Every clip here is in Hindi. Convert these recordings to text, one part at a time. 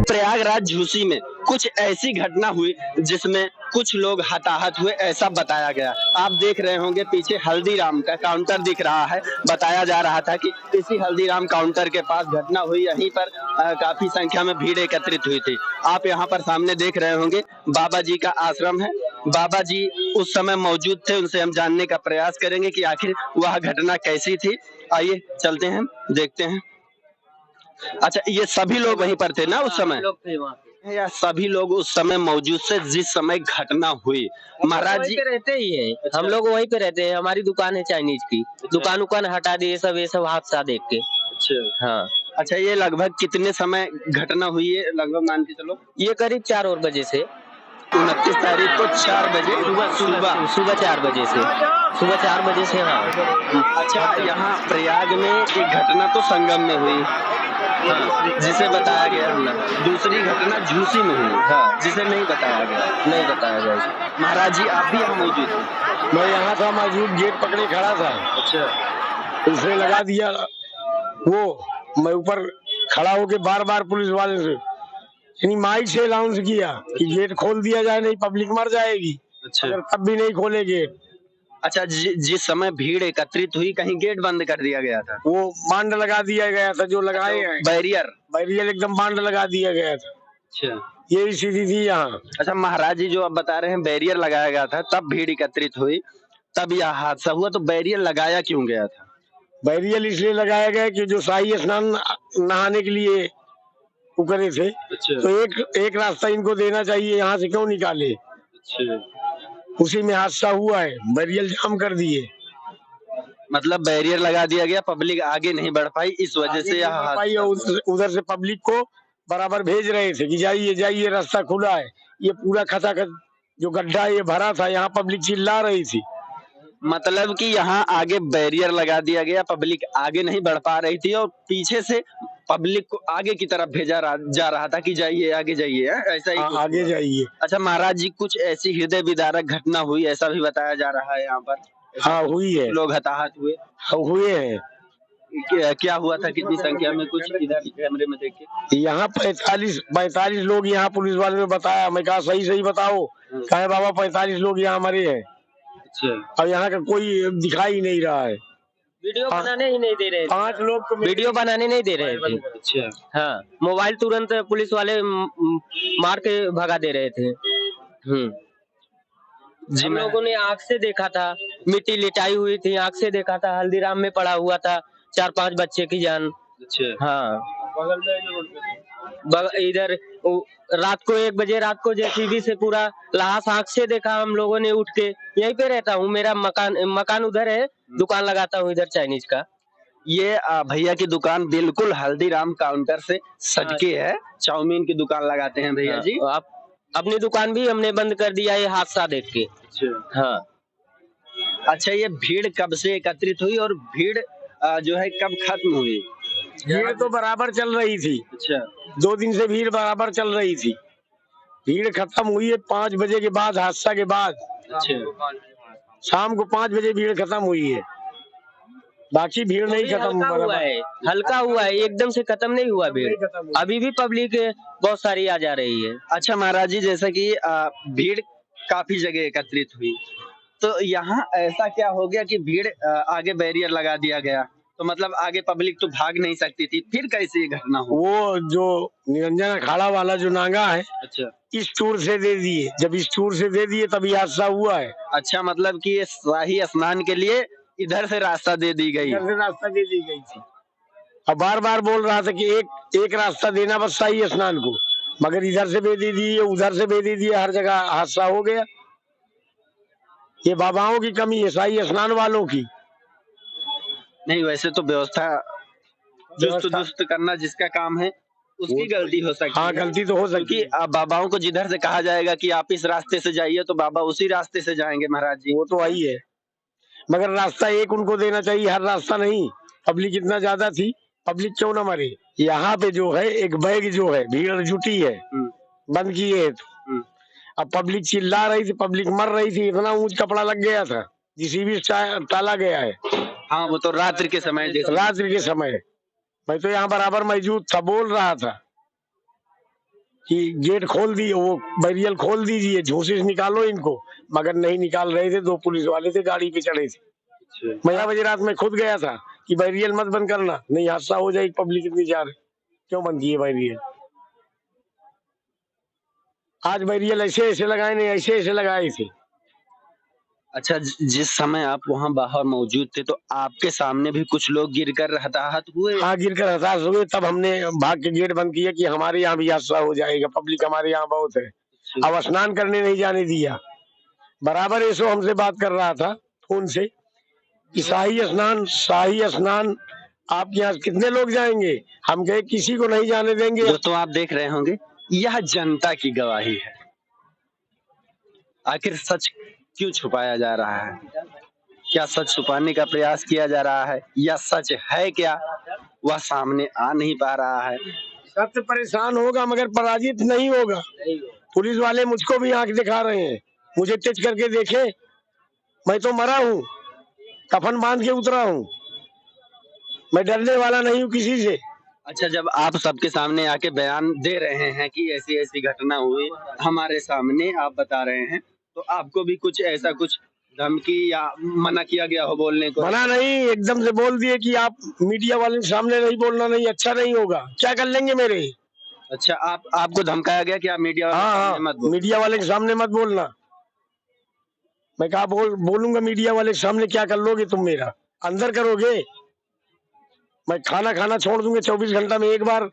प्रयागराज झूसी में कुछ ऐसी घटना हुई जिसमें कुछ लोग हताहत हुए, ऐसा बताया गया। आप देख रहे होंगे पीछे हल्दीराम का काउंटर दिख रहा है। बताया जा रहा था कि इसी हल्दीराम काउंटर के पास घटना हुई, यहीं पर काफी संख्या में भीड़ एकत्रित हुई थी। आप यहाँ पर सामने देख रहे होंगे बाबा जी का आश्रम है। बाबा जी उस समय मौजूद थे, उनसे हम जानने का प्रयास करेंगे कि आखिर वह घटना कैसी थी। आइए चलते हैं, देखते हैं। अच्छा, ये सभी लोग वहीं पर थे ना उस समय? लोग थे वहाँ पे। या सभी लोग उस समय मौजूद थे जिस समय घटना हुई? महाराज वहीं जी पे रहते ही है। अच्छा। हम लोग वहीं पे रहते हैं। हमारी दुकान है चाइनीज की। दुकान उकान हटा दी, ये सब हादसा देख के। अच्छा हाँ, अच्छा, ये लगभग कितने समय घटना हुई है लगभग मान के चलो? ये करीब 4 और बजे से 29 तारीख को 4 बजे सुबह 4 बजे से हाँ। अच्छा, यहाँ प्रयाग में एक घटना तो संगम में हुई, हाँ, जिसे बताया गया हमने। दूसरी घटना झूसी में हुई, हाँ, जिसे नहीं बताया गया। नहीं बताया गया। महाराज जी आप भी यहाँ मौजूद थे? मैं यहाँ था मौजूद, गेट पकड़े खड़ा था। अच्छा, उसने लगा दिया वो, मैं ऊपर खड़ा होके बार बार पुलिस वाले से यानी माइक से अनाउंस किया कि गेट खोल दिया जाए, नहीं पब्लिक मर जाएगी अच्छा, अगर तब भी नहीं खोले गेट। अच्छा, जिस समय भीड़ एकत्रित हुई कहीं गेट बंद कर दिया गया था? वो बांड लगा दिया गया था, जो लगाए हैं बैरियर एकदम बांड लगा दिया गया था। अच्छा, ये स्थिति थी यहाँ। अच्छा महाराज जी, जो आप बता रहे हैं बैरियर लगाया गया था तब भीड़ एकत्रित हुई, तब यह हादसा हुआ, तो बैरियर लगाया क्यों गया था? बैरियल इसलिए लगाया गया कि जो शाही स्नान नहाने के लिए वो करे थे, अच्छा, तो एक रास्ता इनको देना चाहिए, यहाँ से क्यों निकाले। अच्छा, उसी में हादसा हुआ है, बैरियल जाम कर दिए। मतलब बैरियर लगा दिया गया, पब्लिक आगे नहीं बढ़ पाई, इस वजह से यह हादसा हुआ। उधर से पब्लिक को बराबर भेज रहे थे कि जाइए जाइए, रास्ता खुला है। ये पूरा खचाखच जो गड्ढा ये भरा था, यहाँ पब्लिक चिल्ला रही थी। मतलब कि यहाँ आगे बैरियर लगा दिया गया, पब्लिक आगे नहीं बढ़ पा रही थी और पीछे से पब्लिक को आगे की तरफ भेजा जा रहा था कि जाइए आगे जाइए, ऐसा ही कुछ आगे हुआ। जाइए। अच्छा महाराज जी, कुछ ऐसी हृदय विदारक घटना हुई ऐसा भी बताया जा रहा है यहाँ पर? हाँ हुई है, लोग हताहत हुए? हुए हैं। क्या हुआ था, कितनी संख्या में, कुछ इधर कैमरे में देखिए। यहाँ 45 लोग, यहाँ पुलिस वाले ने बताया। मैं कहा सही बताओ, कहे बाबा 45 लोग यहाँ मरे हैं। अच्छा, और यहाँ का कोई दिखाई नहीं रहा है। वीडियो बनाने ही नहीं दे रहे थे। 5 लोग तो वीडियो बनाने नहीं दे रहे थे। अच्छा, हाँ, मोबाइल तुरंत पुलिस वाले मार के भगा दे रहे थे। हम लोगों ने आँख से देखा था, मिट्टी लिटाई हुई थी, आँख से देखा था। हल्दीराम में पड़ा हुआ था 4-5 बच्चे की जान। अच्छा, हाँ, इधर रात को 1 बजे रात को जेसीबी से पूरा लाश आँख से देखा हम लोगों ने उठ के। यहीं पे रहता हूँ, मेरा मकान उधर है, दुकान लगाता हूँ इधर चाइनीज का। ये भैया की दुकान बिल्कुल हल्दीराम काउंटर से सटके है, चाउमीन की दुकान लगाते हैं भैया जी। आप अपनी दुकान भी हमने बंद कर दिया ये हादसा देख के। अच्छा, हाँ, अच्छा, ये भीड़ कब से एकत्रित हुई और भीड़ जो है कब खत्म हुई? भीड़ तो बराबर चल रही थी। अच्छा, 2 दिन से भीड़ बराबर चल रही थी। भीड़ खत्म हुई है 5 बजे के बाद, हादसा के बाद। अच्छा, शाम को 5 बजे भीड़ खत्म हुई है, बाकी भीड़ नहीं खत्म हुआ है, हल्का हुआ है, एकदम से खत्म नहीं हुआ भीड़। अभी भी पब्लिक बहुत सारी आ जा रही है। अच्छा महाराज जी, जैसा कि भीड़ काफी जगह एकत्रित हुई, तो यहाँ ऐसा क्या हो गया कि भीड़ आगे बैरियर लगा दिया गया, तो मतलब आगे पब्लिक तो भाग नहीं सकती थी, फिर कैसे ये घटना हुई? वो जो निरंजन अखाड़ा वाला जो नांगा है, अच्छा, इस टूर से दे दिए। जब इस टूर से दे दिए तभी हादसा हुआ है। अच्छा, मतलब कि ये शाही स्नान के लिए इधर से रास्ता दे दी गई। इधर से रास्ता दे दी गई थी। और बार बार बोल रहा था कि एक रास्ता देना बस शाही स्नान को, मगर इधर से भी दे दिए, उधर से भी दे दिए, हर जगह हादसा हो गया। ये बाबाओं की कमी है, शाही स्नान वालों की नहीं, वैसे तो व्यवस्था दुरुस्त करना जिसका काम है उसकी गलती हो सकती है। हाँ, गलती तो हो सकती है, क्योंकि बाबाओं को जिधर से कहा जाएगा कि आप इस रास्ते से जाइए तो बाबा उसी रास्ते से जाएंगे महाराज जी। वो तो आई है, मगर रास्ता एक उनको देना चाहिए, हर रास्ता नहीं। पब्लिक इतना ज्यादा थी, पब्लिक क्यों ना मरे। यहाँ पे जो है एक बैग जो है भीड़ जुटी है, बंद किए है तो अब पब्लिक चिल्ला रही थी, पब्लिक मर रही थी, इतना ऊंच कपड़ा लग गया था, जीसीबी टाला गया है। हाँ, वो तो रात्रि के समय, रात्रि के समय मैं तो यहाँ बराबर मौजूद था, बोल रहा था। कि गेट खोल दिए, वो बैरियल खोल दीजिए, झूसे से निकालो इनको, मगर नहीं निकाल रहे थे। 2 पुलिस वाले थे, गाड़ी पे चढ़े थे। मैं 11 बजे रात में खुद गया था कि बैरियल मत बंद करना, नहीं हादसा हो जाएगी, पब्लिक इतनी जा रही, क्यों बंद किए बैरियल? आज बैरियल ऐसे ऐसे लगाए, नहीं ऐसे ऐसे लगाए थे। अच्छा, जिस समय आप वहाँ बाहर मौजूद थे तो आपके सामने भी कुछ लोग गिरकर हताहत हुए? हाँ, गिरकर हताश हुए, तब हमने भाग के गेट बंद किया कि हमारे यहाँ भी हादसा हो जाएगा, पब्लिक हमारे यहाँ बहुत है। अब स्नान करने नहीं जाने दिया। बराबर ऐसो हमसे बात कर रहा था फोन से कि शाही स्नान आपके यहाँ कितने लोग जाएंगे? हम कहे किसी को नहीं जाने देंगे। दोस्तों, आप देख रहे होंगे, यह जनता की गवाही है। आखिर सच क्यों छुपाया जा रहा है? क्या सच छुपाने का प्रयास किया जा रहा है, या सच है क्या वह सामने आ नहीं पा रहा है? सत्य परेशान होगा मगर पराजित नहीं होगा। पुलिस वाले मुझको भी आंख दिखा रहे हैं, मुझे तेज करके देखे, मैं तो मरा हूँ, कफन बांध के उतरा हूँ, मैं डरने वाला नहीं हूँ किसी से। अच्छा, जब आप सबके सामने आके बयान दे रहे हैं कि ऐसी ऐसी घटना हुई हमारे सामने, आप बता रहे हैं, तो आपको भी कुछ ऐसा कुछ धमकी या मना किया गया हो बोलने को? मना नहीं, एकदम से बोल दिए कि आप मीडिया वाले के सामने नहीं बोलना, नहीं अच्छा नहीं होगा। क्या कर लेंगे मेरे? अच्छा, आपको धमकाया गया कि आप मीडिया वाले के सामने मत बोलो? मीडिया वाले के सामने मत बोलना। मैं कहा बोलूंगा मीडिया वाले के सामने? क्या कर लोगे तुम मेरा? अंदर करोगे? मैं खाना खाना छोड़ दूंगा, 24 घंटा में एक बार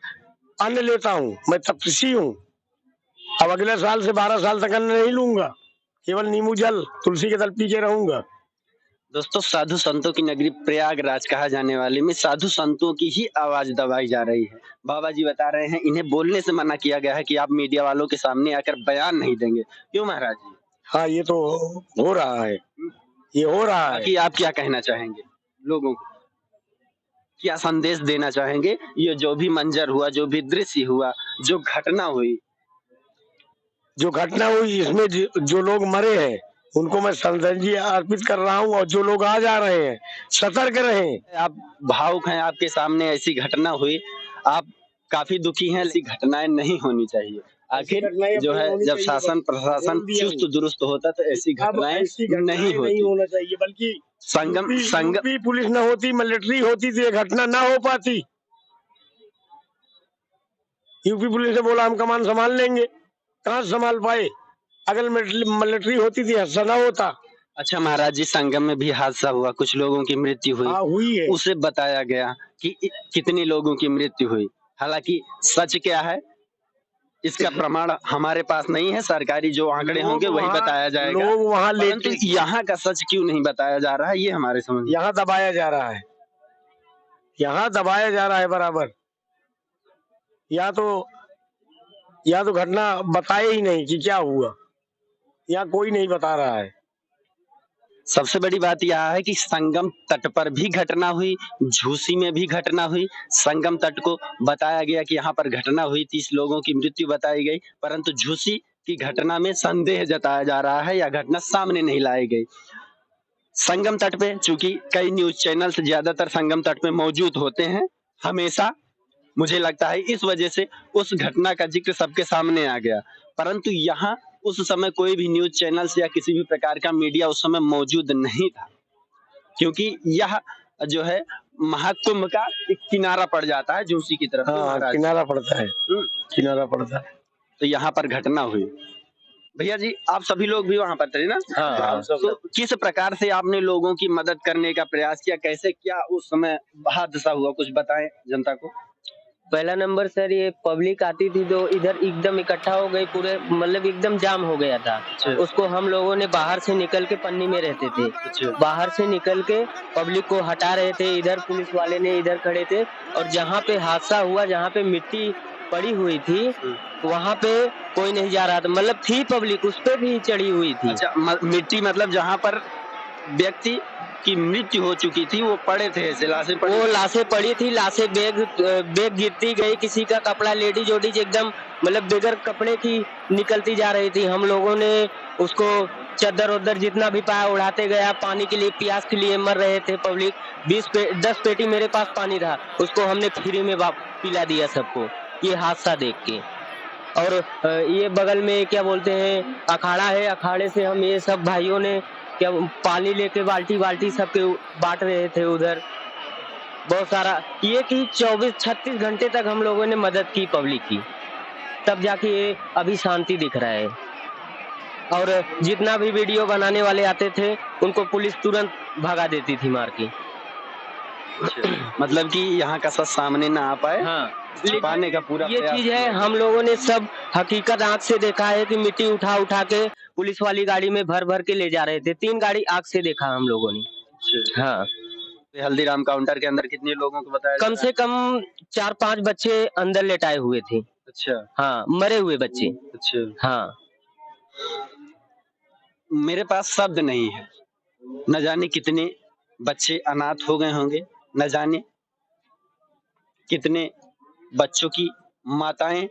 अन्न लेता हूँ, मैं तपस्वी हूँ। अब अगले साल से 12 साल तक अन्न नहीं लूंगा, केवल नींबू जल, तुलसी के दल पी के रहूंगा। दोस्तों, साधु संतों की नगरी प्रयागराज कहा जाने वाले में साधु संतों की ही आवाज दबाई जा रही है। बाबा जी बता रहे हैं इन्हें बोलने से मना किया गया है कि आप मीडिया वालों के सामने आकर बयान नहीं देंगे। क्यों महाराज जी? हाँ, ये तो हो रहा है, ये हो रहा है। कि आप क्या कहना चाहेंगे लोगों को, क्या संदेश देना चाहेंगे? ये जो भी मंजर हुआ, जो भी दृश्य हुआ, जो घटना हुई, इसमें जो लोग मरे हैं उनको मैं श्रद्धांजलि अर्पित कर रहा हूँ, और जो लोग आ जा रहे हैं सतर्क रहें। आप भावुक हैं, आपके सामने ऐसी घटना हुई, आप काफी दुखी हैं। ऐसी घटनाएं नहीं होनी चाहिए। आखिर जो है, जब शासन प्रशासन चुस्त दुरुस्त होता तो ऐसी घटनाएं नहीं होना चाहिए, बल्कि संगम पुलिस न होती, मिलिट्री होती तो ये घटना ना हो पाती। यूपी पुलिस ने बोला हम कमान संभाल लेंगे, कहाँ संभाल पाए? अगर मिलिट्री होती थी हादसा ना होता। अच्छा महाराज जी, संगम में भी हादसा हुआ, कुछ लोगों की मृत्यु हुई। हुई है। उसे बताया गया कि कितने लोगों की मृत्यु हुई। हालांकि सच क्या है इसका प्रमाण हमारे पास नहीं है, सरकारी जो आंकड़े होंगे वही बताया जाएगा। लोग वहाँ परंतु यहाँ का सच क्यों नहीं बताया जा रहा है, ये हमारे समझ। यहाँ दबाया जा रहा है, यहाँ दबाया जा रहा है बराबर। या तो घटना बताए ही नहीं कि क्या हुआ, यहाँ कोई नहीं बता रहा है। सबसे बड़ी बात यह है कि संगम तट पर भी घटना हुई, झूसी में भी घटना हुई। संगम तट को बताया गया कि यहाँ पर घटना हुई, 30 लोगों की मृत्यु बताई गई, परंतु झूसी की घटना में संदेह जताया जा रहा है या घटना सामने नहीं लाई गई। संगम तट पे चूंकि कई न्यूज चैनल ज्यादातर संगम तट पे मौजूद होते हैं हमेशा, मुझे लगता है इस वजह से उस घटना का जिक्र सबके सामने आ गया। परंतु यहाँ उस समय कोई भी न्यूज चैनल्स या किसी भी प्रकार का मीडिया उस समय मौजूद नहीं था, क्योंकि यह जो है महाकुंभ का एक किनारा पड़ जाता है झूसी की तरफ। किनारा पड़ता है, किनारा पड़ता है, तो यहाँ पर घटना हुई। भैया जी, आप सभी लोग भी वहाँ पर थे ना? हाँ। तो किस प्रकार से आपने लोगों की मदद करने का प्रयास किया, कैसे क्या उस समय हादसा हुआ, कुछ बताएं जनता को। पहला नंबर सर, ये पब्लिक आती थी तो इधर एकदम इकट्ठा हो गई, पूरे मतलब एकदम जाम हो गया था। उसको हम लोगों ने बाहर से निकल के, पन्नी में रहते थे, बाहर से निकल के पब्लिक को हटा रहे थे। इधर पुलिस वाले ने इधर खड़े थे, और जहाँ पे हादसा हुआ, जहाँ पे मिट्टी पड़ी हुई थी, वहाँ पे कोई नहीं जा रहा था, मतलब थी पब्लिक, उस पे भी चढ़ी हुई थी। अच्छा, मिट्टी मतलब जहाँ पर व्यक्ति की मृत्यु हो चुकी थी वो पड़े थे, ऐसे लाशें पड़ी? वो लाशें पड़ी थी, लाशें बेग गिरती गई, किसी का कपड़ा लेडीज ओडीज एकदम मतलब बगैर कपड़े की निकलती जा रही थी। हम लोगों ने उसको चद्दर उद्दर जितना भी पाया उड़ाते गया, पानी के लिए, प्यास के लिए मर रहे थे पब्लिक। 10 पेटी मेरे पास पानी था, उसको हमने फ्री में पिला दिया सबको, ये हादसा देख के। और ये बगल में क्या बोलते हैं अखाड़ा है, अखाड़े से हम ये सब भाइयों ने क्या पानी लेके बाल्टी बाल्टी सबके बांट रहे थे उधर। बहुत सारा ये कि 24-36 घंटे तक हम लोगों ने मदद की पब्लिक की, तब जाके ये अभी शांति दिख रहा है। और जितना भी वीडियो बनाने वाले आते थे उनको पुलिस तुरंत भगा देती थी मार के। मतलब कि यहाँ का सच सामने ना आ पाए, हाँ, छिपाने का पूरा ये प्रयास चीज है। किया। हम लोगों ने सब हकीकत आंख से देखा है कि मिट्टी उठा उठा के पुलिस वाली गाड़ी में भर भर के ले जा रहे थे। 3 गाड़ी आंख से देखा हम लोगों ने। हाँ, हल्दीराम काउंटर के अंदर कितने लोगों को बताया जा कम रहा से कम 4-5 बच्चे अंदर लेटाए हुए थे। है? अच्छा हाँ, मरे हुए बच्चे। अच्छा, हाँ, मेरे पास शब्द नहीं है। न जाने कितने बच्चे अनाथ हो गए होंगे, न जाने कितने बच्चों की माताएं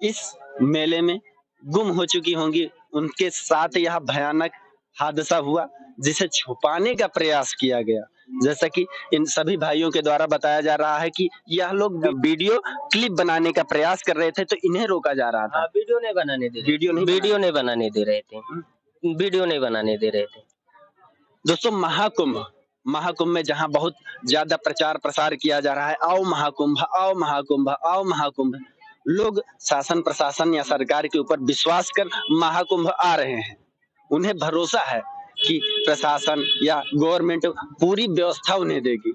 इस मेले में गुम हो चुकी होंगी। उनके साथ यह भयानक हादसा हुआ जिसे छुपाने का प्रयास किया गया। जैसा कि इन सभी भाइयों के द्वारा बताया जा रहा है कि यह लोग वीडियो क्लिप बनाने का प्रयास कर रहे थे तो इन्हें रोका जा रहा था। वीडियो नहीं बनाने दे रहे वीडियो नहीं वीडियो नहीं बनाने दे रहे थे। वीडियो नहीं बनाने दे रहे थे। दोस्तों, महाकुंभ में जहां बहुत ज्यादा प्रचार प्रसार किया जा रहा है, आओ महाकुंभ, आओ महाकुंभ, आओ महाकुंभ, लोग शासन प्रशासन या सरकार के ऊपर विश्वास कर महाकुंभ आ रहे हैं। उन्हें भरोसा है कि प्रशासन या गवर्नमेंट पूरी व्यवस्था उन्हें देगी,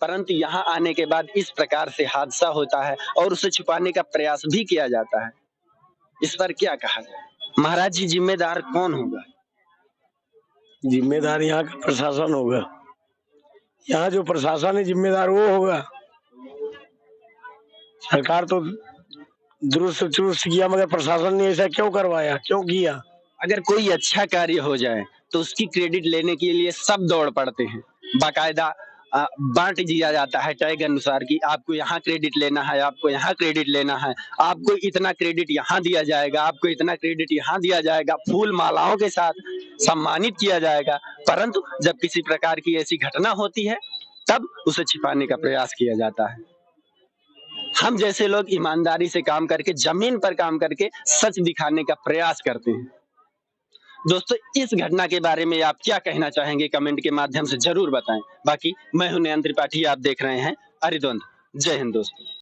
परंतु यहाँ आने के बाद इस प्रकार से हादसा होता है और उसे छुपाने का प्रयास भी किया जाता है। इस पर क्या कहा जाए? महाराज जी, जिम्मेदार कौन होगा? जिम्मेदार यहाँ का प्रशासन होगा। यहाँ जो प्रशासन है जिम्मेदार वो होगा। सरकार तो दुरुस्त चुरुस्त किया, मगर प्रशासन ने ऐसा क्यों करवाया, क्यों किया? अगर कोई अच्छा कार्य हो जाए तो उसकी क्रेडिट लेने के लिए सब दौड़ पड़ते हैं। बाकायदा बांट दिया जाता है टैग अनुसार कि आपको यहाँ क्रेडिट लेना है, आपको यहाँ क्रेडिट लेना है, आपको इतना क्रेडिट यहाँ दिया जाएगा, आपको इतना क्रेडिट यहाँ दिया जाएगा, फूल मालाओं के साथ सम्मानित किया जाएगा। परंतु जब किसी प्रकार की ऐसी घटना होती है तब उसे छिपाने का प्रयास किया जाता है। हम जैसे लोग ईमानदारी से काम करके, जमीन पर काम करके सच दिखाने का प्रयास करते हैं। दोस्तों, इस घटना के बारे में आप क्या कहना चाहेंगे? कमेंट के माध्यम से जरूर बताएं। बाकी मैं हूं नयन त्रिपाठी, आप देख रहे हैं अरिद्वंद। जय हिंद दोस्तों।